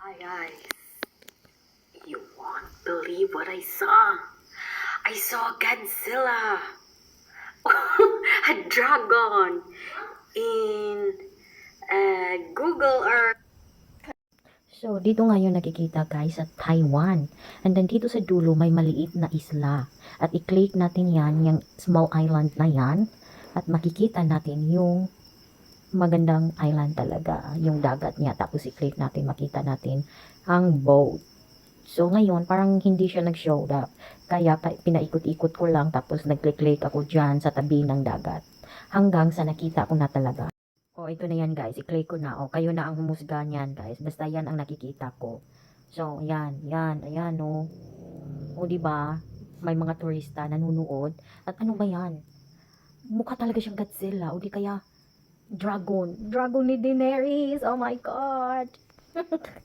Hi guys, you won't believe what I saw. I saw Godzilla, a dragon in Google Earth. So, dito ngayon nakikita guys sa Taiwan. And then dito sa dulo may maliit na isla. At i-click natin yan, yung small island na yan. At makikita natin yung magandang island talaga. Yung dagat niya. Tapos i-click natin, makita natin ang boat. So, ngayon parang hindi siya nag-show up. Kaya pinaikot-ikot ko lang. Tapos nag-click ako dyan sa tabi ng dagat. Hanggang sa nakita ko na talaga. O, ito na yan guys. I-click ko na. O, kayo na ang humusga niyan guys. Basta yan ang nakikita ko. So, yan. Yan. Ayan o. O, diba? May mga turista nanunood. At ano ba yan? Mukha talaga siyang Godzilla. O, di kaya dragon. Dragon ni Daenerys. Oh my God.